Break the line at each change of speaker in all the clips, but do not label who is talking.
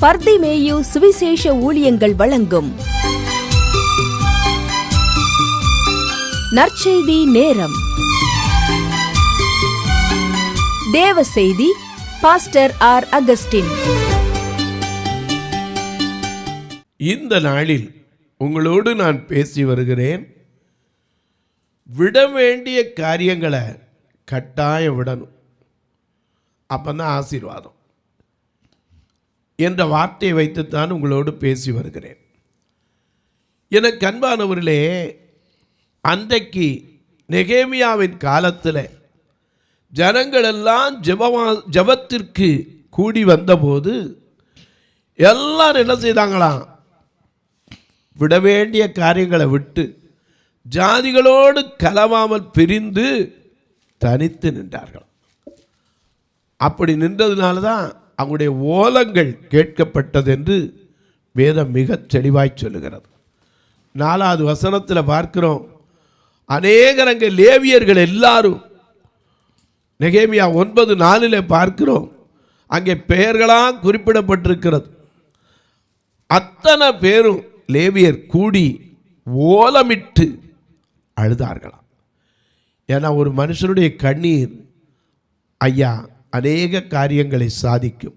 பர்திமேயு சுவிசேஷ ஊழியங்கள் வழங்கும் நற்செய்தி நேரம். தேவ செய்தி பாஸ்டர் ஆர். அகஸ்டின்.
இந்த நாளில் உங்களோடு நான் பேசி வருகிறேன். விட வேண்டிய காரியங்களை கட்டாயம் விடணும், அப்பதான் ஆசீர்வாதம் என்ற வார்த்தையை வைத்துத்தான் உங்களோடு பேசி வருகிறேன். எனக்கு அன்பானவர்களே, அன்றைக்கு நெகேமியாவின் காலத்தில் ஜனங்களெல்லாம் ஜெபத்திற்கு கூடி வந்தபோது எல்லாரும் என்ன செய்தாங்களாம்? விட வேண்டிய காரியங்களை விட்டு ஜாதிகளோடு கலவாமல் பிரிந்து தனித்து நின்றார்கள். அப்படி நின்றதுனால தான் அவங்களுடைய ஓலங்கள் கேட்கப்பட்டது என்று வேதம் மிக தெளிவாய் சொல்லுகிறது. 4வது வசனத்தில் பார்க்கிறோம், அநேகர் அங்கே லேவியர்கள் எல்லாரும். நெகேமியா 9:4 பார்க்கிறோம், அங்கே பெயர்களாக குறிப்பிடப்பட்டிருக்கிறது. அத்தனை பேரும் லேவியர் கூடி ஓலமிட்டு அழுதார்களாம். ஏன்னா ஒரு மனுஷனுடைய கண்ணீர் ஐயா அநேக காரியங்களை சாதிக்கும்.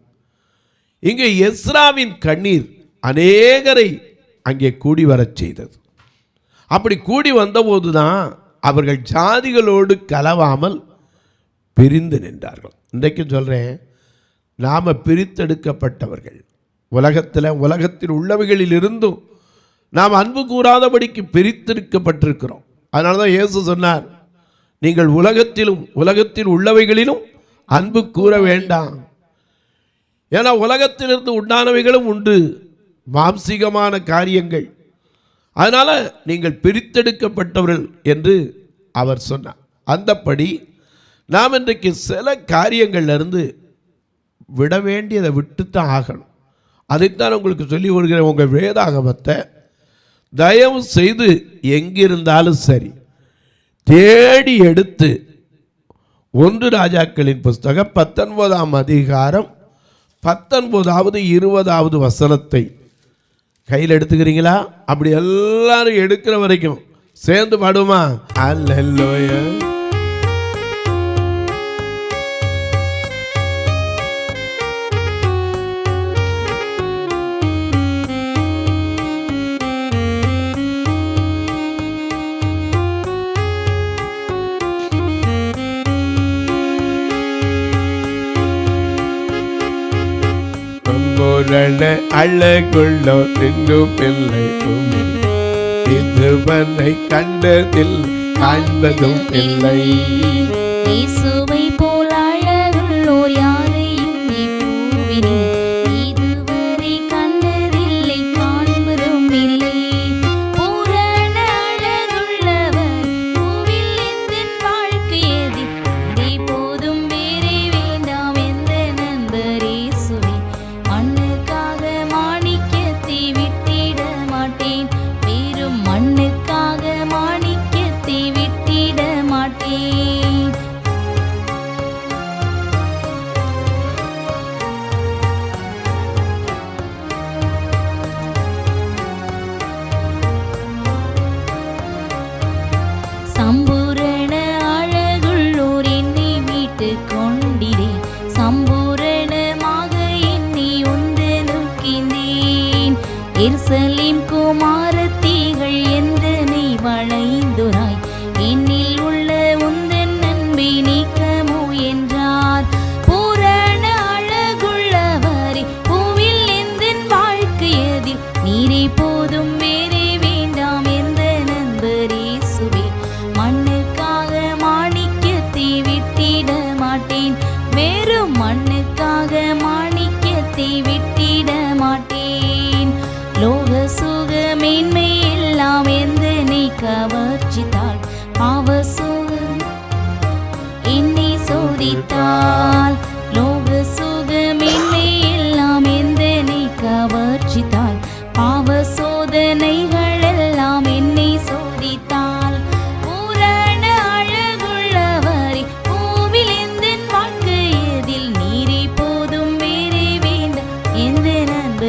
இங்கே எஸ்ராவின் கண்ணீர் அநேகரை அங்கே கூடி வரச் செய்தது. அப்படி கூடி வந்தபோது தான் அவர்கள் ஜாதிகளோடு கலவாமல் பிரிந்து நின்றார்கள். இன்றைக்கும் சொல்கிறேன், நாம் பிரித்தெடுக்கப்பட்டவர்கள். உலகத்தில் உள்ளவைகளில் இருந்தும் நாம் அன்பு கூறாதபடிக்கு பிரித்தெடுக்கப்பட்டிருக்கிறோம். அதனால தான் இயேசு சொன்னார், நீங்கள் உலகத்தில் உள்ளவைகளிலும் அன்பு கூற வேண்டாம். ஏன்னா உலகத்திலிருந்து உண்டானவைகளும் உண்டு, மாம்சீகமான காரியங்கள். அதனால் நீங்கள் பிரித்தெடுக்கப்பட்டவர்கள் என்று அவர் சொன்னார். அந்தப்படி நாம் இன்றைக்கு சில காரியங்கள்லேருந்து விட வேண்டியதை விட்டுத்தான் ஆகணும். அதைத்தான் உங்களுக்கு சொல்லி வருகிற உங்கள் வேதாகமத்தை தயவு செய்து எங்கிருந்தாலும் சரி தேடி எடுத்து 1 ராஜாக்களின் புஸ்தகம் 19ஆம் அதிகாரம் 19வது 20வது வசனத்தை கையில் எடுத்துக்கிறீங்களா? அப்படி எல்லாரும் எடுக்கிற வரைக்கும் சேர்ந்து பாடுமா? அல்லேலூயா. அழகுள்ளோ திண்டு பிள்ளை இதுவரை கண்டதில் காண்பதும் இல்லை.
இயேசுவை போல் அழகுள்ளோர் யாரையும் இப்பூவினில் இதுவரை கண்டதில்லை, காண்பதும் இல்லை. பூரண அழகுள்ளவர் பூவில் எந்தன் வாழ்க்கையதில் இதை போதும் வேறே வேண்டாம் எந்த நண்பர் இயேசுவை. மண்ணுக்காக மாணிக்கத்தை விட்டிட மாட்டேன், வெறும் மண்ணுக்காக மாணிக்கத்தை விட்டிட மாட்டேன். சம்பூரண அழகுள்ளோர் என்னை மீட்டு கொண்டிரே, சம்பூரணமாக என்னை உந்து நோக்கினேன். எருசலேம் குமாரத்திகள் எந்தனை வளைந்துராய், என்னில் உள்ள உந்தன் அன்பை நீக்கமோ என்றார். பூரண அழகுள்ளவரே பூவில் எந்தன் வாழ்க்கையதில் நீரே போதும் வேறே வேண்டாம் எந்த நண்பர் இயேசுவே. மண்ணுக்காக மாணிக்கத்தை விட்டிட மாட்டேன், வெறும் மண்ணுக்காக மாணிக்கத்தை விட்டிட மாட்டேன். லோக சுக மேன்மை எல்லாம் எந்தனை கவர்ச்சித்தாள், பாவ சுகம் என்னை சோதித்தாள். லோக சுக மேன்மை எல்லாம் எந்தனை கவர்ச்சித்தாள், பாவ சோதனைகள் எல்லாம் என்னை சோதித்தாள். பூரண அழகுள்ளவரே பூவில் எந்தன் வாழ்க்கையதில் நீரே போதும் வேறே வேண்டாம் எந்த நண்பர்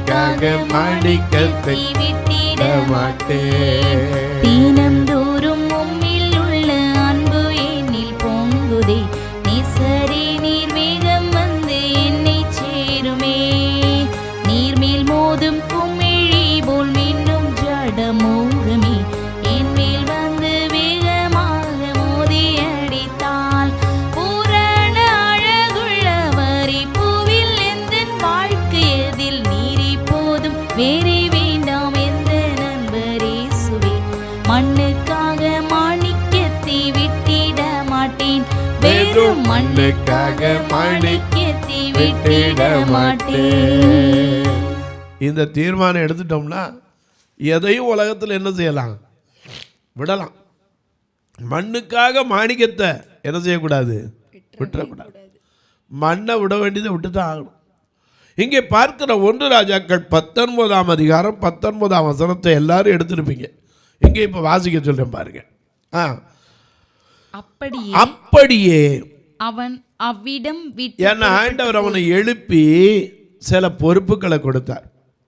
மண்ணுக்காக மாணிக்கத்தை
விட்டிட
மாட்டேன்.
தினம்தோறும் உம்மில் உள்ள அன்பு என்னில் பொங்குதே. நேசரே நீர் வேகம் வந்து என்னை சேருமே. நீர்மேல் மோதும் குமிழி போல் மின்னும் ஜடமோகமே என் மேல் வந்து வேகமாக மோதி அடித்தால் பூரண அழகுள்ளவரை பூவில் எந்தன் வாழ்க்கையதில் நீரி போதும் வேறே வேண்டாம் எந்த நண்பரேசுவே. மண்ணுக்காக மாணிக்கத்தை விட்டிட மாட்டேன். வெறும் மண்ணுக்காக மாணிக்கத்தை விட்டிட மாட்டேன்.
இந்த தீர்மானம் எடுத்துட்டோம்னா எதையும் உலகத்தில் என்ன செய்யலாம், விடலாம். மண்ணுக்காக மாணிக்கத்தை என்ன செய்யக்கூடாது, விட்டுறக்கூடாது. மண்ணை விட வேண்டியதை விட்டு தான் ஆகணும். இங்கே பார்க்கிற 1 ராஜாக்கள் 19ஆம் அதிகாரம் 19ஆம் வசனத்தை எல்லாரும் எடுத்துருப்பீங்க. இங்கே இப்போ வாசிக்க சொல்றேன் பாருங்க. அப்படியே
அவன் அவ்விடம்
என்ன ஆண்டவர் அவனை எழுப்பி சில பொறுப்புகளை கொடுத்தார்.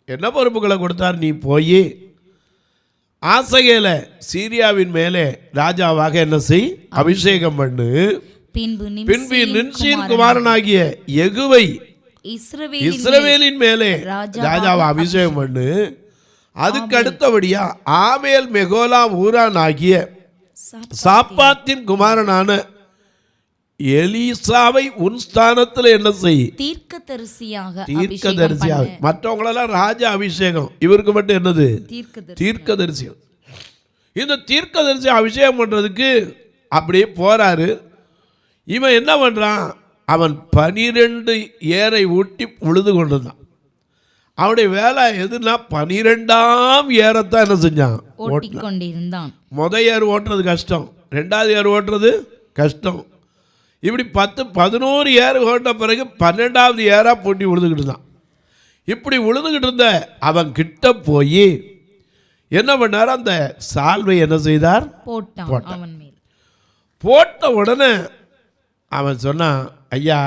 என்ன பொறுப்புகளை கொடுத்தார்? நீ போய் ஆசகேலை சீரியாவின் மேலே ராஜாவாக என்ன செய், அபிஷேகம் பண்ணு. பின்பு நிம்சியின் குமாரனாகிய யெகூவை இஸ்ரவேலின் மேலே ராஜாவை அபிஷேகம் பண்ணு. அதுக்கு அடுத்தபடியா ஆபேல் மெகோலா ஊரான் ஆகிய சாப்பாத்தின் குமாரனான எலிசாவை உன் ஸ்தானத்தில் என்ன செய்,
தீர்க்கதரிசியாக.
மற்றவங்களெல்லாம் ராஜா அபிஷேகம், இவருக்கு மட்டும் என்னது, தீர்க்கதரிசியம். இந்த தீர்க்கதரிசி அபிஷேகம் பண்றதுக்கு அப்படியே போறாரு. இவன் என்ன பண்றான், அவன் 12 ஏரை ஊட்டி உழுது கொண்டிருந்தான். அவனுடைய வேலை எதுனா 12ஆம் ஏறத்தான் என்ன செஞ்சான்,
ஓட்டிக்கொண்டிருந்தான்.
ஏர் ஓட்டுறது கஷ்டம், 2வது ஏர் ஓட்டுறது கஷ்டம். இப்படி 10-11 ஏர் ஓட்ட பிறகு 12வது ஏரா போட்டி உழுதுகிட்டு இருந்தான். இப்படி உழுதுகிட்டு இருந்த அவன் கிட்ட போய் என்ன பண்ணார், அந்த சால்வை என்ன செய்தார், போட்டான். போட்ட உடனே அவன் சொன்னான், ஐயா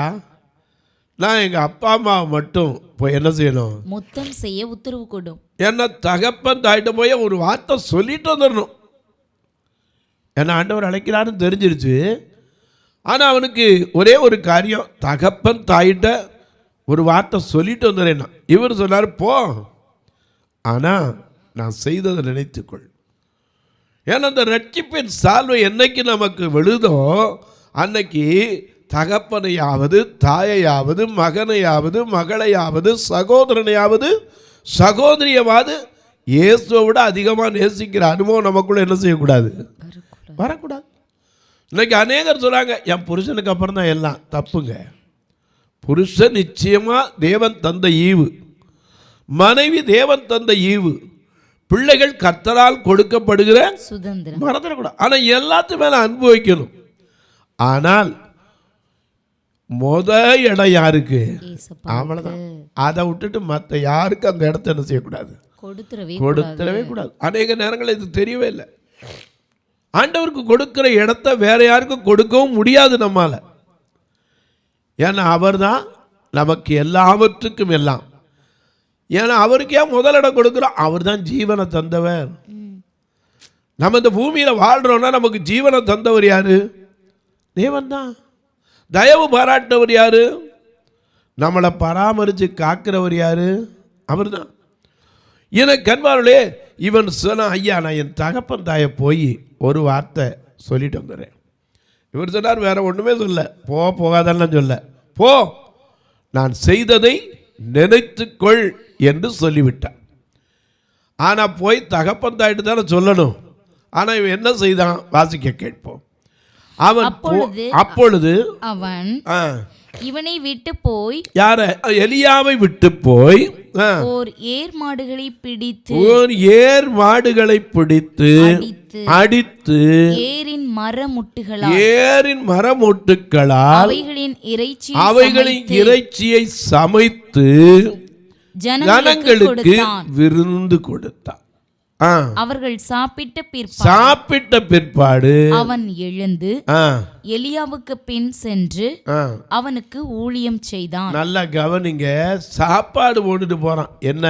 நான் எங்கள் அப்பா அம்மாவை மட்டும் போய் என்ன செய்யணும்,
முத்தம் செய்ய உத்தரவு கொடும்.
என்ன தகப்பன் தாயிட்ட போய் ஒரு வார்த்தை சொல்லிட்டு வந்துடணும். என்ன ஆண்டவர் அழைக்கிறாருன்னு தெரிஞ்சிருச்சு. ஆனால் அவனுக்கு ஒரே ஒரு காரியம், தகப்பன் தாயிட்ட ஒரு வார்த்தை சொல்லிட்டு வந்துடுறேன்னா. இவர் சொன்னார், போ, ஆனால் நான் செய்ததை நினைத்துக்கொள். ஏன்னா அந்த ரட்சிப்பின் சால்வை என்னைக்கு நமக்கு விழுதோ அன்னைக்கு தகப்பனையாவது தாயையாவது மகனையாவது மகளையாவது சகோதரனையாவது சகோதரியவாது இயேசுவை விட அதிகமாக நேசிக்கிற அனுபவம் நமக்குள்ள என்ன செய்யக்கூடாது, வரக்கூடாது. இன்னைக்கு அநேகர் சொல்றாங்க, என் புருஷனுக்கு அப்புறம் தான் எல்லாம். தப்புங்க. புருஷன் நிச்சயமா தேவன் தந்த ஈவு, மனைவி தேவன் தந்த ஈவு, பிள்ளைகள் கர்த்தரால் கொடுக்கப்படுகிற சுதந்திரம், மறந்துடக்கூடாது. ஆனால் எல்லாத்து மேல அன்பு வைக்கணும். ஆனால் இடம் யாருக்கு, அவ்வளவுதான். அதை விட்டுட்டு மற்ற யாருக்கு அந்த இடத்த என்ன செய்யக்கூடாது, கொடுத்துடவே கூடாது. அநேக நேரங்கள் இது தெரியவே இல்லை. ஆண்டவருக்கு கொடுக்கிற இடத்த வேற யாருக்கும் கொடுக்கவும் முடியாது நம்மால. ஏன்னா அவர் தான் நமக்கு எல்லாவற்றுக்கும் எல்லாம். ஏன்னா அவருக்கு ஏன் முதலிடம் கொடுக்கிறோம், அவர் தான் ஜீவனை தந்தவர். நம்ம இந்த பூமியில வாழ்றோம்னா நமக்கு ஜீவனை தந்தவர் யாரு, தேவன் தான். தயவு பாராட்டவர் யாரு, நம்மளை பராமரித்து காக்கிறவர் யாரு, அவர் தான். எனக்கு கண்பார்களே, இவன் சொன்ன, ஐயா நான் என் தகப்பன் தாயை போய் ஒரு வார்த்தை சொல்லிட்டு வந்துடுறேன். இவர் சொன்னார், வேற ஒன்றுமே சொல்ல, போகாதெல்லாம் சொல்ல, போ, நான் செய்ததை நினைத்துக்கொள் என்று சொல்லிவிட்டான். ஆனால் போய் தகப்பன் தாயிட்டு தானே சொல்லணும். ஆனால் இவன் என்ன செய்தான், வாசிக்க கேட்போம். அப்பொழுது அவன்
இவனை விட்டு போய்,
யார, எலியாவை விட்டு போய்
ஓர் ஏர் மாடுகளை பிடித்து
அடித்து
ஏரின்
மரமுட்டுகளால் அவைகளின் இறைச்சியை சமைத்து ஜனங்களுக்கு விருந்து கொடுத்தான்.
அவர்கள் சாப்பிட்ட
பிற்பாடு
அவன் எழுந்து
ஆ,
எலியாவுக்கு பின் சென்று
ஆ,
அவனுக்கு ஊழியம் செய்தான்.
நல்லா கவனிங்க. சாப்பாடு போட்டுட்டு போகிறான். என்ன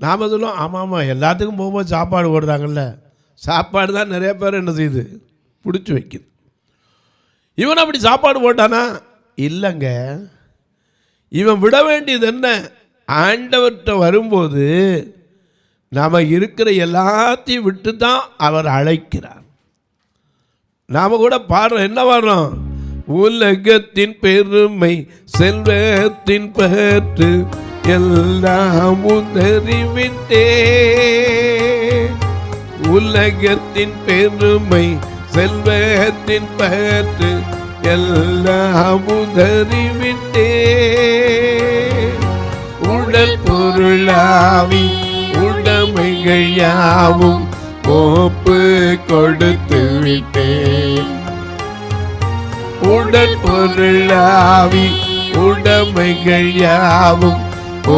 நாம சொல்லுவோம், ஆமாம் ஆமாம் எல்லாத்துக்கும் போகும்போது சாப்பாடு போடுறாங்கல்ல. சாப்பாடு தான் நிறைய பேர் என்ன செய்யுது, பிடிச்சி வைக்குது. இவன் அப்படி சாப்பாடு போட்டானா? இல்லைங்க. இவன் விட வேண்டியது என்ன, ஆண்டவர்கிட்ட வரும்போது நாம் இருக்கிற எல்லாத்தையும் விட்டு தான் அவர் அழைக்கிறார். நாம் கூட பாடுறோம், என்ன பாடுறோம்? உலகத்தின் பெருமை செல்வத்தின் பற்று எல்லாம் உதறிவிட்டே. உலகத்தின் பெருமை செல்வத்தின் பற்று எல்லாம் உதறிவிட்டே. உடல் பொருளாவி உடைமைகள் யாவும் ஒப்பு கொடுத்து விட்டேன். உடல் பொருளாவி உடைமைகள் யாவும்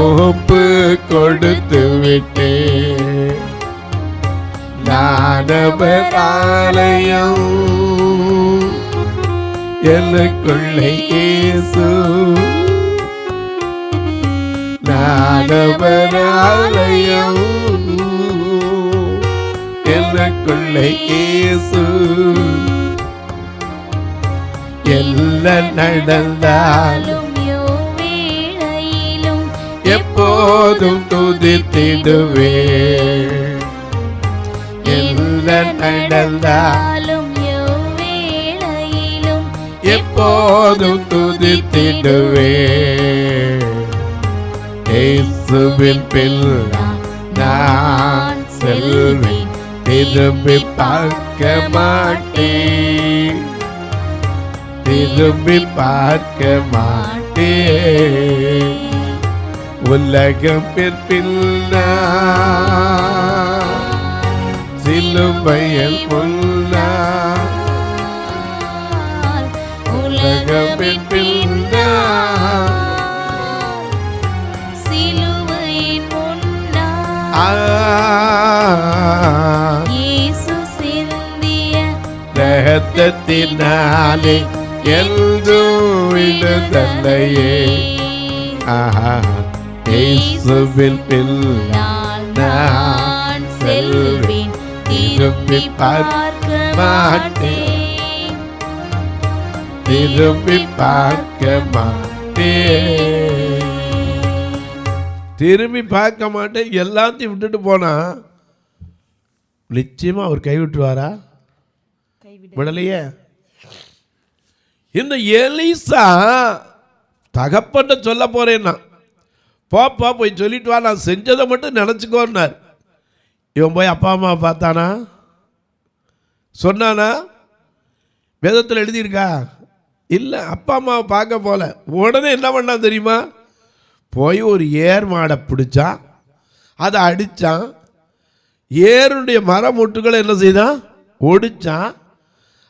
ஒப்பு கொடுத்து விட்டேன். நானவர் ஆலயம் எனக்குள்ளே இயேசு. நானவர் ஆலயம் எனக்குள்ளே இயேசு. எல்லாம் நடந்தாலும்
வேளையிலும்
எப்போதும் துதித்திடுவேன். எல்லாம் நடந்தாலும்
வேளையிலும்
எப்போதும் துதித்திடுவேன். இயேசுவின் பிள்ளை நான் செல்வேன், திரும்பி பார்க்க மாட்டேன், திரும்பி பார்க்க மாட்டேன். உலகம் பின்னா சிலுவையில் முன்னா. உலகம் பின்னா
சிலுவையின் முன்னால் இயேசு சிந்திய
ரத்தத்தினாலே என்றும் விடுதலையே. இயேசுவின் பிள்ளை நான் செல்வேன், திரும்பி பார்க்க மாட்டேன், திரும்பி பார்க்க மாட்டேன், திரும்பி பார்க்க மாட்டேன். எல்லாத்தையும் விட்டுட்டு போனா நிச்சயமா அவர் கைவிட்டுவாரா? விடலையே. இந்த எலிசா தகப்பன்ட்ட சொல்ல போறேன்னா, போப்பா போய் சொல்லிட்டு வா, நான் செஞ்சதை மட்டும் நினச்சிக்கோன்னார். இவன் போய் அப்பா அம்மா பார்த்தானா? சொன்னானா? வேதத்தில் எழுதியிருக்கா? இல்லை. அப்பா அம்மாவை பார்க்க போல. உடனே என்ன பண்ணான் தெரியுமா? போய் ஒரு ஏர் மாடை பிடிச்சான், அதை அடித்தான். ஏருடைய மரமுட்டுகளை என்ன செய்தான்? ஒடிச்சான்.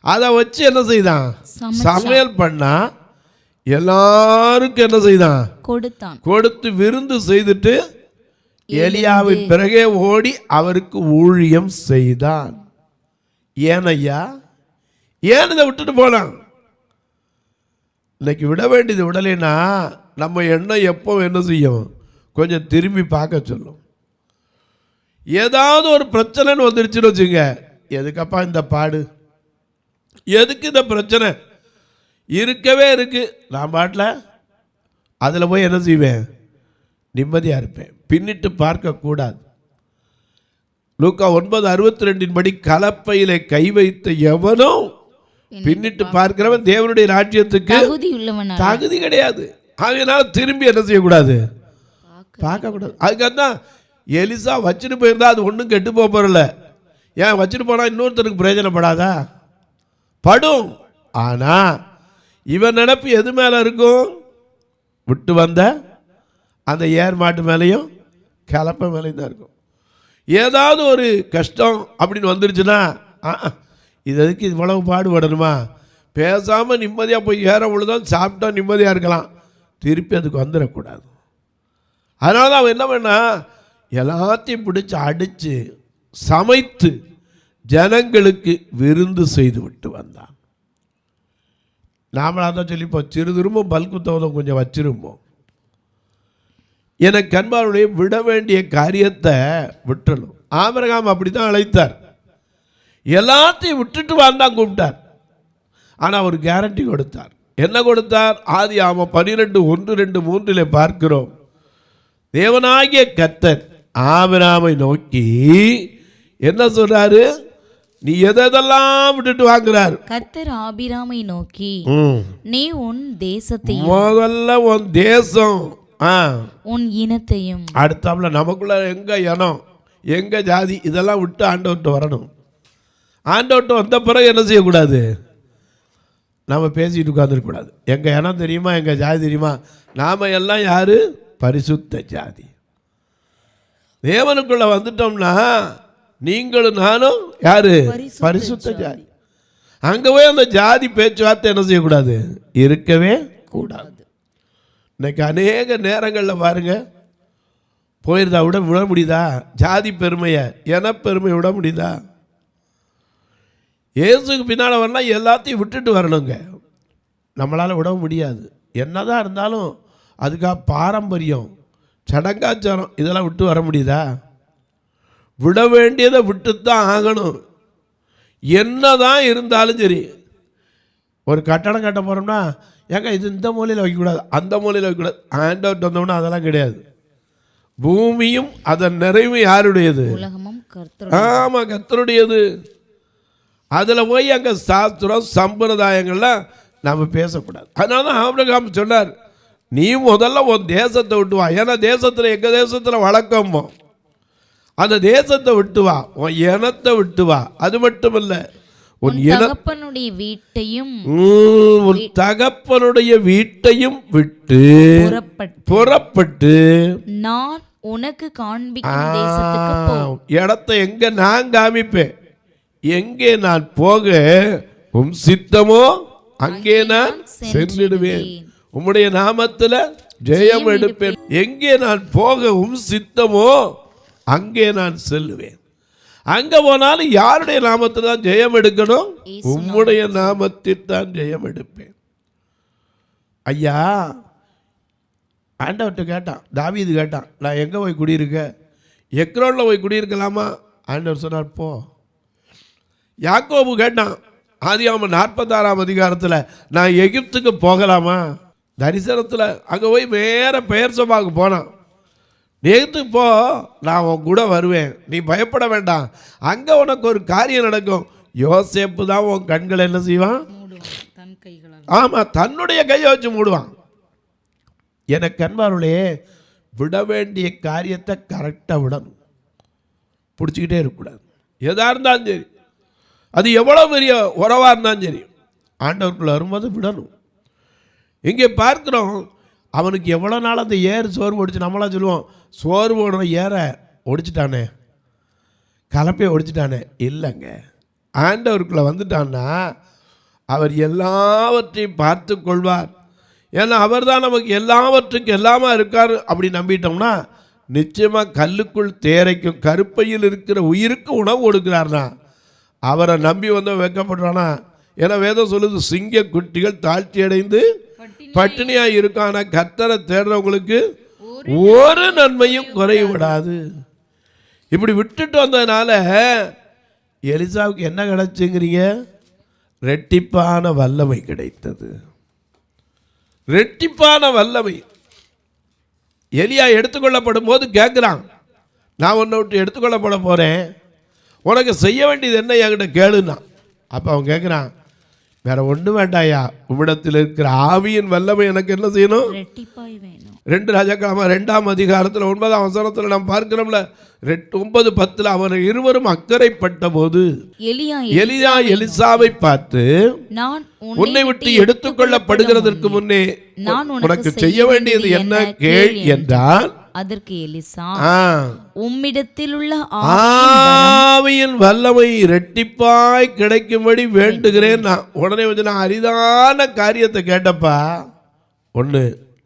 அதை வச்சு என்ன செய்தான்? சமையல் பண்ணா. எல்லாருக்கும் என்ன செய்தான்?
கொடுத்தான்.
கொடுத்து விருந்து செய்துட்டு எலியாவின் பிறகே ஓடி அவருக்கு ஊழியம் செய்தான். ஏனையா, ஏன் இதை விட்டுட்டு போனான்? இன்னைக்கு விட வேண்டியது விடலைன்னா நம்ம எண்ணம் எப்போ என்ன செய்யும்? கொஞ்சம் திரும்பி பார்க்க சொல்லும். ஏதாவது ஒரு பிரச்சனைன்னு வந்துருச்சுன்னு வச்சுங்க, எதுக்கப்பா இந்த பாடு, எதுக்கு இந்த பிரச்சனை? இருக்கவே இருக்கு. நான் பாட்டில் அதில் போய் என்ன செய்வேன்? நிம்மதியாக இருப்பேன். பின்னிட்டு பார்க்கக்கூடாது. லூக்கா 9:62 படி கலப்பையிலே கை வைத்த எவனும் பின்னிட்டு பார்க்கிறவன் தேவனுடைய ராஜ்யத்துக்கு தகுதி கிடையாது. அதனால திரும்பி என்ன செய்யக்கூடாது? பார்க்கக்கூடாது. அதுக்காக தான் எலிசா வச்சுட்டு போயிருந்தா அது ஒன்றும் கெட்டு போகிறல. ஏன் வச்சுட்டு போனால் இன்னொருத்தருக்கு பிரயோஜனப்படாதா? படும். ஆனால் இவன் நினைப்பு எது மேலே இருக்கும்? விட்டு வந்த அந்த ஏர் மாட்டு மேலேயும் கலப்பை மேலேயும் தான் இருக்கும். ஏதாவது ஒரு கஷ்டம் அப்படின்னு வந்துருச்சுன்னா, இது எதுக்கு இவ்வளவு பாடுபடணுமா? பேசாமல் நிம்மதியாக போய் ஏற பொழுதுதான் சாப்பிட்டா நிம்மதியாக இருக்கலாம். திருப்பி அதுக்கு வந்துடக்கூடாது. அதனால தான் அவன் என்ன பண்ணா, எல்லாத்தையும் பிடிச்சி அடித்து சமைத்து ஜனங்களுக்கு விருந்து செய்து விட்டு வந்தான். நாமளாக தான் சொல்லிப்போம், சிறு திரும்பவும் பல்குத்தவதம் கொஞ்சம் வச்சிருப்போம். எனக்கு அன்பாருடைய விட வேண்டிய காரியத்தை விட்டுணும். ஆபிரகாம் அப்படி தான் அழைத்தார். எல்லாத்தையும் விட்டுட்டு வாழ்ந்தான் கூப்பிட்டார். ஆனால் ஒரு கேரண்டி கொடுத்தார். என்ன கொடுத்தார்? ஆதியாகமம் 12:1-2-3 பார்க்கிறோம். தேவனாகிய கர்த்தர் ஆபிரகாமை நோக்கி என்ன சொல்றாரு? நீ எதெல்லாம் விட்டுட்டு வாங்குறாரு?
கர்த்தர் ஆபிராமை நோக்கி, நீ உன் தேசத்தையும்
முதல்ல உன் தேசம்,
உன் இனத்தையும்.
அடுத்தாப்புல நமக்குள்ள எங்க இனம், எங்க ஜாதி, இதெல்லாம் விட்டு ஆண்டவர்கிட்ட வரணும். ஆண்டவர்கிட்ட வந்த பிறகு என்ன செய்யக்கூடாது? நாம் பேசிட்டு உட்காந்துருக்கக்கூடாது. எங்கள் இனம் தெரியுமா, எங்கள் ஜாதி தெரியுமா? நாம் எல்லாம் யார்? பரிசுத்த ஜாதி. தேவனுக்குள்ளே வந்துட்டோம்னா நீங்களும் நானும் யார்? பரிசுத்த ஜாதி. அங்கே போய் அந்த ஜாதி பேச்சுவார்த்தை என்ன செய்யக்கூடாது? இருக்கவே கூடாது. இன்னைக்கு அநேக நேரங்களில் பாருங்க, போயிருந்தா விட முடியுதா? ஜாதி பெருமையை, இனப்பெருமை விட முடியுதா? இயேசுக்கு பின்னால் வரலாம், எல்லாத்தையும் விட்டுட்டு வரணுங்க. நம்மளால் விட முடியாது. என்னதான் இருந்தாலும் அதுக்காக பாரம்பரியம், சடங்காச்சாரம் இதெல்லாம் விட்டு வர முடியுதா? விட வேண்டியதை விட்டுத்தான் ஆகணும். என்னதான் இருந்தாலும் சரி, ஒரு கட்டடம் கட்ட போகிறோம்னா, ஏங்க இது இந்த மூலையில் வைக்கக்கூடாது, அந்த மூலையில் வைக்கக்கூடாது, ஆண்டவர்கிட்ட வந்தோம்னா அதெல்லாம் கிடையாது. பூமியும் அதன் நிறைவும் யாருடையது? ஆமாம், கர்த்தருடையது. அதில் போய் அங்கே சாஸ்திரம் சம்பிரதாயங்கள்லாம் நம்ம பேசக்கூடாது. அதனால தான் ஆபிரகாம் சொன்னார், நீ முதல்ல உன் தேசத்தை விட்டு வா. ஏன்னா தேசத்தில், எங்கள் தேசத்தில் வழக்கமோ, அந்த தேசத்தை விட்டு வா, உன் இனத்தை விட்டு வா. அது மட்டும் இல்லை, உன்
தகப்பனுடைய வீட்டையும்
உன் தகப்பனுடைய வீட்டையும் விட்டு புறப்பட்டு
நான் உனக்கு காண்பிக்கும் தேசத்துக்கு போ.
இடத்தை எங்க நான் காமிப்பேன், எங்கே நான் போக உம் சித்தமோ அங்கே நான் சென்றிடுவேன். உம்முடைய நாமத்தில் ஜெயம் எடுப்பேன். எங்கே நான் போக உம் சித்தமோ அங்கே நான் செல்லுவேன். அங்கே போனாலும் யாருடைய நாமத்தில் தான் ஜெயம் எடுக்கணும்? உம்முடைய நாமத்தில் தான் ஜெயம் எடுப்பேன். ஐயா ஆண்டவர்கிட்ட கேட்டான், தாவீது கேட்டான், நான் எங்கே போய் குடியிருக்க? எக்ரோனில் போய் குடியிருக்கலாமா? ஆண்டவர் சொன்னார், போ. யாக்கோபு கேட்டான், ஆதியாகமம் 46ஆம் அதிகாரத்தில், நான் எகிப்துக்கு போகலாமா? தரிசனத்தில் அங்கே போய் வேற பெயர் சபாவுக்கு போனான். எகிப்துக்கு போ, நான் உன் கூட வருவேன், நீ பயப்பட வேண்டாம், அங்கே உனக்கு ஒரு காரியம் நடக்கும். யோசேப்பு தான் உன் கண்களை என்ன செய்வான்? ஆமாம், தன்னுடைய கையை வச்சு மூடுவான். எனக்கு அன்பாருளே, விட வேண்டிய காரியத்தை கரெக்டாக விடணும், பிடிச்சிக்கிட்டே இருக்கக்கூடாது. எதாக இருந்தாலும் சரி, அது எவ்வளோ பெரிய உறவாக இருந்தாலும் சரி, ஆண்டவருக்குள்ள வரும்போது விடணும். இங்கே பார்க்குறோம், அவனுக்கு எவ்வளோ நாள் அந்த ஏறு சோறு ஒடிச்சு, நம்மளாம் சொல்லுவோம், சோறு போடுற ஏற ஒடிச்சிட்டானே, கலப்பையை ஒடிச்சிட்டானே. இல்லைங்க, ஆண்டவருக்குள்ளே வந்துட்டான்னா அவர் எல்லாவற்றையும் பார்த்து கொள்வார். ஏன்னா அவர் தான் நமக்கு எல்லாவற்றுக்கும் எல்லாமா இருக்கார். அப்படி நம்பிட்டோம்னா நிச்சயமாக கல்லுக்குள் தேரைக்கும் கருப்பையில் இருக்கிற உயிருக்கு உணவு கொடுக்குறாருனா அவரை நம்பி வந்து வைக்கப்படுறானா? ஏன்னா வேதம் சொல்லுது, சிங்க குட்டிகள் தாழ்ச்சி அடைந்து பட்டினியாக இருக்கான கர்த்தரை தேடுறவங்களுக்கு ஒரு நன்மையும் குறைவிடாது. இப்படி விட்டுட்டு வந்ததுனால எலிசாவுக்கு என்ன கிடைச்சுங்கிறீங்க? ரெட்டிப்பான வல்லமை கிடைத்தது. ரெட்டிப்பான வல்லமை. எலியா எடுத்துக்கொள்ளப்படும் போது கேட்குறான், நான் உன்னை விட்டு எடுத்துக்கொள்ளப்பட போகிறேன், உனக்கு செய்ய வேண்டியது என்ன என்கிட்ட கேளுன்னா. அப்போ அவன் கேட்குறான், வேற ஒன்றும் வேண்டாயா, உம்மிடத்தில் இருக்கிற ஆவியின் வல்லமை எனக்கு என்ன செய்யணும்? 2 ராஜாக்கள் 2ஆம் அதிகாரத்தில் 9ஆம் வசனத்தில் நாம் பார்க்கிறோம்ல, 9:10 அவர் இருவரும் அக்கறைப்பட்ட போது எலியா எலிசாவை பார்த்து, உன்னை விட்டு எடுத்துக்கொள்ளப்படுகிறதற்கு முன்னே உனக்கு செய்ய வேண்டியது என்ன கேள் என்றான்.
அதற்கு எலிசா, உம்மிடத்தில் உள்ள
ஆவியின் வல்லமை இரட்டிப்பாய் கிடைக்கும்படி வேண்டுகிறேன். நான் உடனே வந்து, நான் அரிதான காரியத்தை கேட்டப்பா. ஒன்று,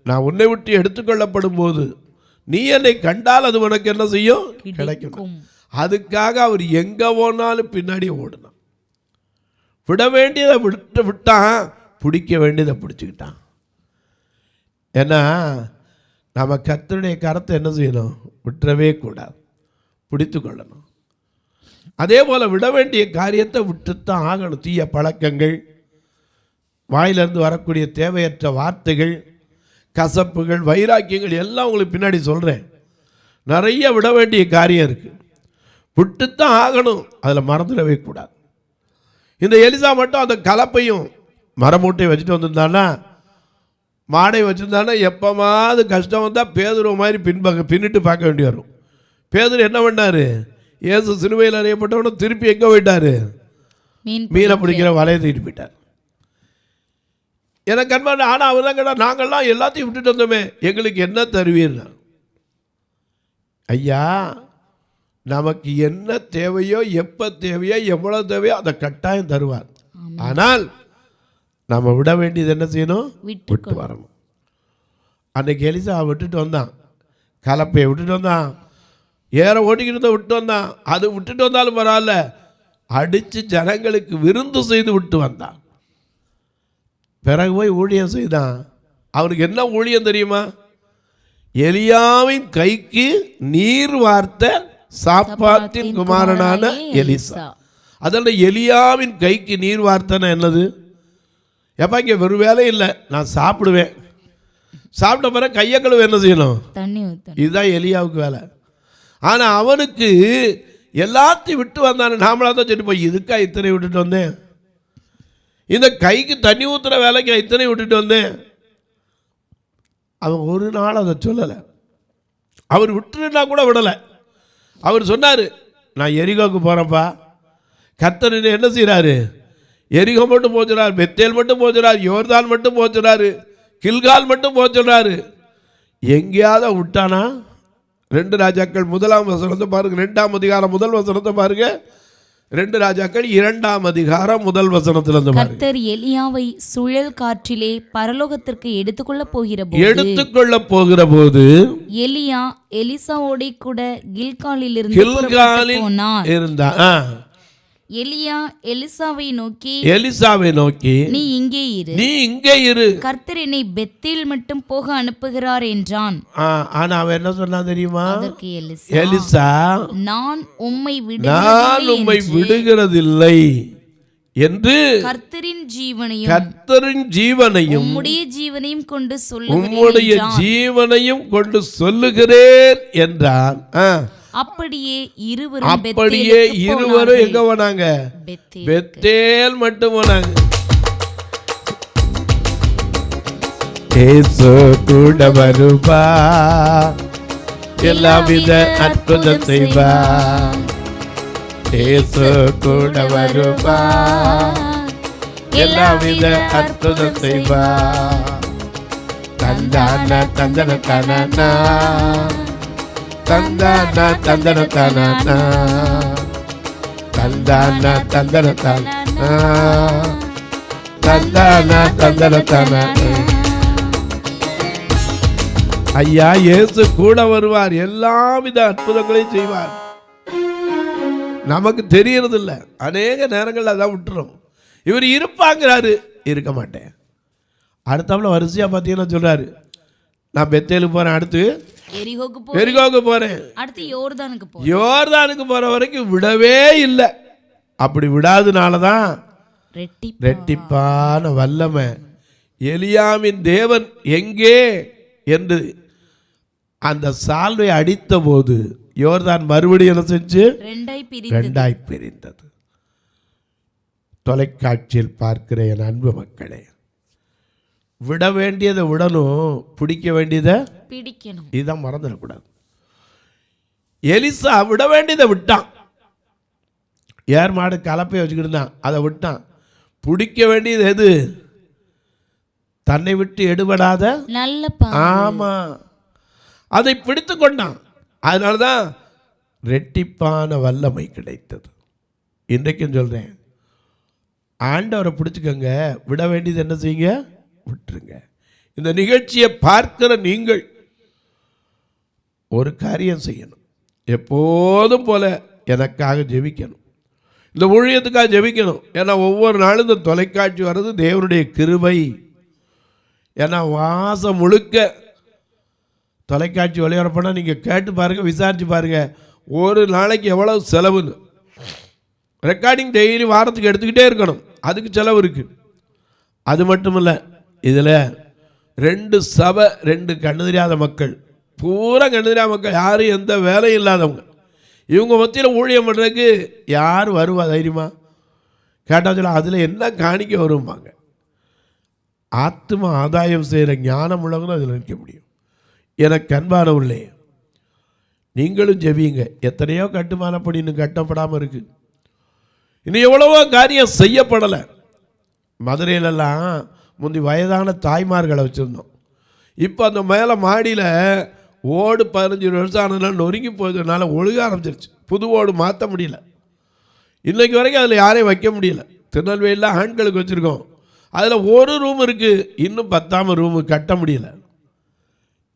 நான் உன்னை விட்டு எடுத்துக்கொள்ளப்படும் போது நீ என்னை கண்டால் அது உனக்கு என்ன செய்யும்? கிடைக்கும். அதுக்காக அவர் எங்கே போனாலும் பின்னாடி ஓடினான். விட வேண்டியதை விட்டான், பிடிக்க வேண்டியதை பிடிச்சிக்கிட்டான். ஏன்னா நம்ம கர்த்தருடைய கரத்தை என்ன செய்யணும்? விட்டுறவே கூடாது, பிடித்து கொள்ளணும். அதே போல் விட வேண்டிய காரியத்தை விட்டுத்தான் ஆகணும். தீய பழக்கங்கள், வாயிலிருந்து வரக்கூடிய தேவையற்ற வார்த்தைகள், கசப்புகள், வைராக்கியங்கள் எல்லாம் உங்களுக்கு பின்னாடி சொல்கிறேன். நிறைய விட வேண்டிய காரியம் இருக்குது, விட்டுத்தான் ஆகணும். அதில் மறந்துடவே கூடாது. இந்த எலிசா மட்டும் அந்த கலப்பையும் மரமூட்டையை வச்சுட்டு வந்திருந்தானா, மாடை வச்சுருந்தானா, எப்போமாவது கஷ்டம் வந்தால் பேதுரு மாதிரி பின்னிட்டு பார்க்க வேண்டி வரும். பேதுரு என்ன பண்ணார்? இயேசு சிலுவையில் அறியப்பட்டவன திருப்பி எங்கே போயிட்டார்? மீனை பிடிக்கிற வலையை தூக்கிட்டு போயிட்டார். எனக்கு அன்பான, ஆனால் அவர் தான் கேட்டால், நாங்கள்லாம் எல்லாத்தையும் விட்டுட்டு வந்தோமே, எங்களுக்கு என்ன தருவீர்னா? ஐயா, நமக்கு என்ன தேவையோ, எப்போ தேவையோ, எவ்வளோ தேவையோ அதை கட்டாயம் தருவார். ஆனால் நம்ம விட வேண்டியது என்ன செய்யணும்? விட்டு வரணும். அன்றைக்கி எலிசா விட்டுட்டு வந்தான், கலப்பையை விட்டுட்டு வந்தான், ஏற ஓட்டிக்கிட்டு விட்டு வந்தான். அது விட்டுட்டு வந்தாலும் பரவாயில்ல, அடித்து ஜனங்களுக்கு விருந்து செய்து விட்டு வந்தான். பிறகு போய் ஊழியம் செய்தான். அவனுக்கு என்ன ஊழியம் தெரியுமா? எலியாவின் கைக்கு நீர் வார்த்த சாப்பாத்தின் குமாரனான எலிசா. அதனால் எலியாவின் கைக்கு நீர் வார்த்தைன்னா என்னது? எப்போ இங்கே வெறும் வேலை இல்லை, நான் சாப்பிடுவேன், சாப்பிட்ட பிறகு கையை கழுவ என்ன செய்யணும்? தண்ணி ஊற்றணும். இதுதான் எலியாவுக்கு வேலை. ஆனால் அவனுக்கு எல்லாத்தையும் விட்டு வந்தானே. நாமளாக தான் சொல்லி போய் இதுக்கா இத்தனை விட்டுட்டு வந்தேன், இந்த கைக்கு தண்ணி ஊற்றுற வேலைக்கு இத்தனை விட்டுட்டு வந்தேன். அவன் ஒரு நாள் அதை சொல்லலை. அவர் விட்டுருன்னா கூட விடலை. அவர் சொன்னார், நான் எரிகோவுக்கு போகிறேன்ப்பா. கர்த்தர் என்ன செய்கிறாரு? எரிகோ மட்டும் போச்சுறாரு, பெத்தேல் மட்டும் போச்சுறாரு, யோர்தான் மட்டும் போச்சுறாரு, கில்கால் மட்டும் போச்சுறாரு. எங்கேயாவது விட்டானா? 2 ராஜாக்கள் 1ஆம் வசனத்தை பாருங்க, 2ஆம் அதிகாரம் 1 வசனத்தை பாருங்க. 2 ராஜாக்கள் 2ஆம் அதிகாரம் 1 வசனத்திலிருந்து பாருங்க.
கர்த்தர் எலியாவை சுழல் காற்றிலே பரலோகத்திற்கு எடுத்துக்கொள்ள
போகிற போது
எலியா எலிசாவோட கூட கில்காலில் இருந்தான். எலியா எலிசாவை நோக்கி நீ இங்கே இரு, கர்த்தர் என்னை பெத்தேல் மட்டும் போக அனுப்புகிறார் என்றான்.
ஆனா அவன் என்ன சொன்னா தெரியுமா?
அதற்கு
எலிசா,
நான் உம்மை
விடுகிறதில்லை என்று
கர்த்தரின்
ஜீவனையும்
உம்முடைய ஜீவனையும் கொண்டு சொல்லுகிறேன் என்றான். அப்படியே இருவரும்
எங்க போனாங்க? பெத்தேல் மட்டும் போனாங்க. இயேசு கூட வருவா, எல்லாவித அற்புதம் செய்வா. இயேசு கூட வருவா, எல்லாவித அற்புதம் செய்வா. தந்தான தந்தன தனனா, தந்தான தந்தன தனனா, தந்தான தந்தன தனனா, தந்தான தந்தன தனனா. ஐயா, இயேசு கூட வருவார், எல்லாவித அற்புதங்களையும் செய்வார். நமக்கு தெரியறதில்ல, அநேக நேரங்கள் அதான் விட்டுரும். இவர் இருப்பாங்கிறாரு, இருக்க மாட்டேன். அடுத்தாப்புல வரிசையா பார்த்தீங்கன்னா சொல்றாரு, நான் பெத்தேலுக்கு போறேன், அடுத்து எரிகோவுக்கு போறேன், அடுத்து யோர்தானுக்கு போற வரைக்கும் விடவே இல்லை. அப்படி விடாதனாலதான் ரெட்டிப்பான வல்லமை. எலியாவின் தேவன் எங்கே என்று அந்த சால்வை அடித்த போது யோர்தான் மறுபடியும் என்ன செஞ்சு 2ஆய் பிரிந்தது. தொலைக்காட்சியில் பார்க்கிற என் அன்பு மக்களே, விட வேண்டியதை விடணும், பிடிக்க வேண்டியதை பிடிக்கணும். இதுதான் மறந்துடக்கூடாது. எலிசா விட வேண்டியதை விட்டான். ஏர் மாடு கலப்பை வச்சுக்கிட்டு இருந்தான், அதை விட்டான். பிடிக்க வேண்டியது எது? தன்னை விட்டு எடுபடாத நல்ல. ஆமா, அதை பிடித்து கொண்டான். அதனால்தான் ரெட்டிப்பான வல்லமை கிடைத்தது. இன்றைக்கும் சொல்றேன், ஆண்டவரை பிடிச்சுக்கங்க, விட வேண்டியது என்ன செய்யுங்க? விட்டுருங்க. இந்த நிகழ்ச்சியை பார்க்கிற நீங்கள் ஒரு காரியம் செய்யணும். எப்போதும் போல எனக்காக ஜெபிக்கணும், இந்த ஊழியத்துக்காக ஜெபிக்கணும். ஏன்னா ஒவ்வொரு நாளும் இந்த தொலைக்காட்சி வர்றது தேவனுடைய கிருபை. ஏன்னா மாதம் முழுக்க தொலைக்காட்சி ஒளிபரப்புனா நீங்கள் கேட்டு பாருங்கள், விசாரித்து பாருங்கள், ஒரு நாளைக்கு எவ்வளவு செலவுன்னு. ரெக்கார்டிங் டெய்லி வாரத்துக்கு எடுத்துக்கிட்டே இருக்கணும், அதுக்கு செலவு இருக்குது. அது மட்டும் இல்லை, இதில் 2 சபை, 2 கண்ணு தெரியாத மக்கள், பூரா கண்ணு தெரியாத மக்கள், யாரும் எந்த வேலையும் இல்லாதவங்க. இவங்க மத்தியில் ஊழியம் பண்ணுறதுக்கு யார் வருவா தைரியமா? கேட்டால் சொல்ல அதில் என்ன காணிக்க வருவாங்க. ஆத்ம ஆதாயம் செய்கிற ஞானம் உள்ளவங்க அதில் நிற்க முடியும். எனக்கு அன்பானவர்களே, நீங்களும் ஜெபியுங்க. எத்தனையோ கட்டுமானப்படி இன்னும் கட்டப்படாமல் இருக்குது, இன்னும் எவ்வளவோ காரியம் செய்யப்படலை. மதுரையிலெல்லாம் முந்தி வயதான தாய்மார்களை வச்சுருந்தோம். இப்போ அந்த மேலே மாடியில் ஓடு 15 வருஷம் ஆனதுனால நொறுங்கி போயதுனால ஒழுக ஆரம்பிச்சிருச்சு. புது ஓடு மாற்ற முடியல. இன்றைக்கு வரைக்கும் அதில் யாரையும் வைக்க முடியல. திருநெல்வேலியில் ஆண்களுக்கு வச்சுருக்கோம், அதில் ஒரு ரூம் இருக்குது, இன்னும் 10ஆம் ரூமு கட்ட முடியல.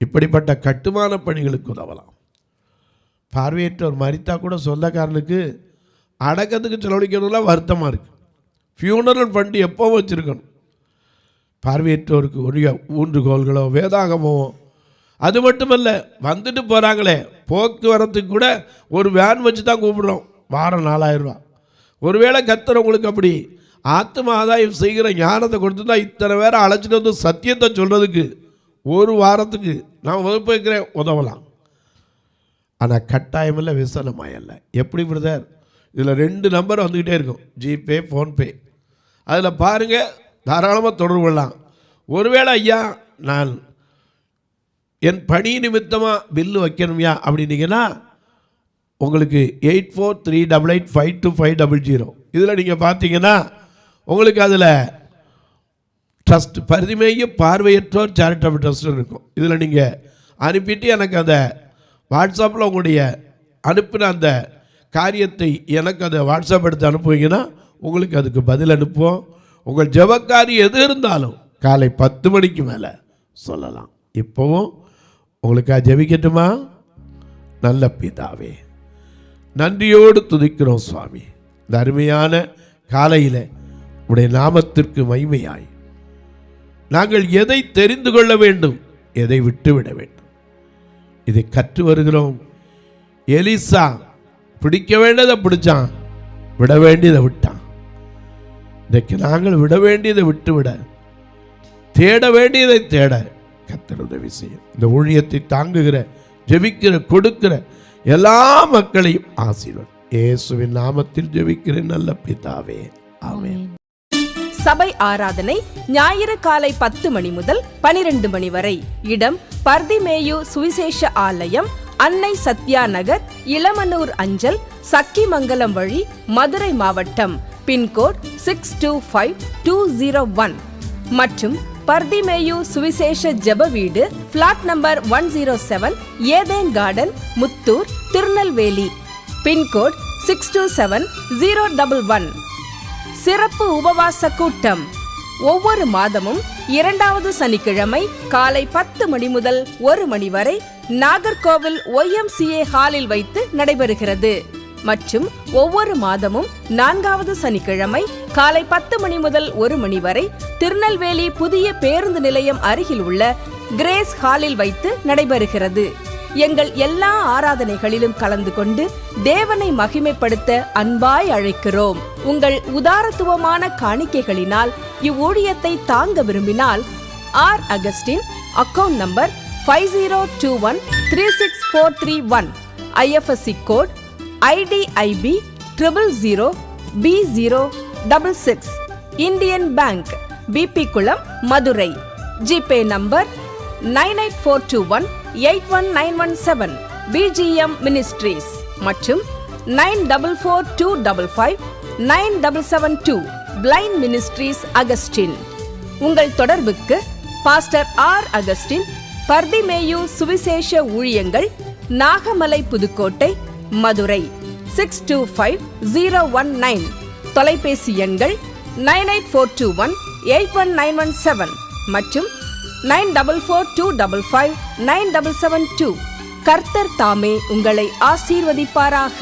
இப்படிப்பட்ட கட்டுமான பணிகளுக்கு உதவலாம். பார்வையற்றோர் மரித்தா கூட சொந்தக்காரனுக்கு அடக்கத்துக்கு செலவழிக்கணும்லாம் வருத்தமாக இருக்குது. ஃபியூனரல் ஃபண்டு எப்போ வச்சுருக்கணும். பார்வையற்றோருக்கு ஒழிய ஊன்றுகோள்களோ வேதாகமோ. அது மட்டுமல்ல, வந்துட்டு போகிறாங்களே போக்குவரத்துக்கு கூட ஒரு வேன் வச்சு தான் கூப்பிடுறோம், வாரம் 4000 ரூபா. ஒருவேளை கர்த்தர் உங்களுக்கு அப்படி ஆத்ம ஆதாயம் செய்கிற ஞானத்தை கொடுத்துருந்தா இத்தனை பேரை அழைச்சிட்டு வந்து சத்தியத்தை சொல்கிறதுக்கு ஒரு வாரத்துக்கு நான் வகுப்பு வைக்கிறேன், உதவலாம். ஆனால் கட்டாயமில்லை, விசனமாயல்ல. எப்படி பிரதர்? இதில் 2 நம்பர் வந்துக்கிட்டே இருக்கும், ஜிபே, ஃபோன்பே. அதில் பாருங்கள், தாராளமாக தொடர்பு கொள்ளலாம். ஒருவேளை ஐயா நான் என் பணி நிமித்தமாக பில்லு வைக்கணும்யா அப்படின்னீங்கன்னா உங்களுக்கு 8438852500 இதில் நீங்கள் பார்த்தீங்கன்னா உங்களுக்கு அதில் ட்ரஸ்ட் பரிதிமேய பார்வையற்றோர் சேரிட்டபிள் ட்ரஸ்ட்னு இருக்கும். இதில் நீங்கள் அனுப்பிட்டு எனக்கு அந்த வாட்ஸ்அப்பில் உங்களுடைய அனுப்பின அந்த காரியத்தை எனக்கு அதை வாட்ஸ்அப் எடுத்து அனுப்புவீங்கன்னா உங்களுக்கு அதுக்கு பதில் அனுப்புவோம். உங்கள் ஜெபக்காரி எது இருந்தாலும் காலை 10 மணிக்கு மேலே சொல்லலாம். இப்போவும் உங்களுக்காக ஜெபிக்கட்டுமா? நல்ல பிதாவே, நன்றியோடு துதிக்கிறோம் சுவாமி. இந்த அருமையான காலையில் உடைய நாமத்திற்கு மகிமையாய் நாங்கள் எதை தெரிந்து கொள்ள வேண்டும், எதை விட்டுவிட வேண்டும், இதை கற்று வருகிறோம். எலிசா பிடிக்க வேண்டியதை பிடிச்சான், விட வேண்டியதை விட்டான். இன்றைக்கு நாங்கள் விட வேண்டியதை விட்டுவிட, தேட வேண்டியதை தேட கர்த்தர் உதவி செய்யும். இந்த ஊழியத்தை தாங்குகிற, ஜெபிக்கிற, கொடுக்கிற எல்லா மக்களையும் ஆசீர்வதி. இயேசுவின் நாமத்தில் ஜெபிக்கிறேன் நல்ல பிதாவே, ஆமென்.
சபை ஆராதனை ஞாயிறு காலை 10 மணி முதல் 12 மணி வரை. இடம் பர்திமேயு சுவிசேஷ ஆலயம், அன்னை சத்யா நகர், இளமனூர் அஞ்சல், சக்கிமங்கலம் வழி, மதுரை மாவட்டம். பின்கோட் 625201 மற்றும் பர்திமேயு சுவிசேஷ ஜெப வீடு, plot number 107, Eden garden, Muthur, Tirunelveli. Pincode 627011. சிறப்பு உபவாச கூட்டம் ஒவ்வொரு மாதமும் 2வது சனிக்கிழமை காலை 10 மணி முதல் 1 மணி வரை நாகர்கோவில் YMCA ஹாலில் வைத்து நடைபெறுகிறது. மற்றும் ஒவ்வொரு மாதமும் 4வது சனிக்கிழமை காலை 10 மணி முதல் 1 மணி வரை திருநெல்வேலி புதிய பேருந்து நிலையம் அருகில் உள்ள கிரேஸ் ஹாலில் வைத்து நடைபெறுகிறது. எங்கள் எல்லா ஆராதனைகளிலும் கலந்து கொண்டு தேவனை மகிமைப்படுத்த அன்பாய் அழைக்கிறோம். உங்கள் உதாரத்துவமான காணிக்கைகளினால் இவ்வூழியத்தை தாங்க விரும்பினால் R Augustin, account number 5021364331, IFSC code IDIB 000B066, Indian bank, BP Kulam, Madurai. GPay number 9842181917, BGM ministries மற்றும் 9442559772, பிளைண்ட் மினிஸ்ட்ரீஸ் அகஸ்டின். உங்கள் தொடர்புக்கு பாஸ்டர் ஆர் அகஸ்டின், பர்திமேயு சுவிசேஷ ஊழியங்கள், நாகமலை, புதுக்கோட்டை, மதுரை 625019. தொலைபேசி எண்கள் 9842181917 மற்றும் 9442559772. கர்த்தர் தாமே உங்களை ஆசீர்வதிப்பாராக.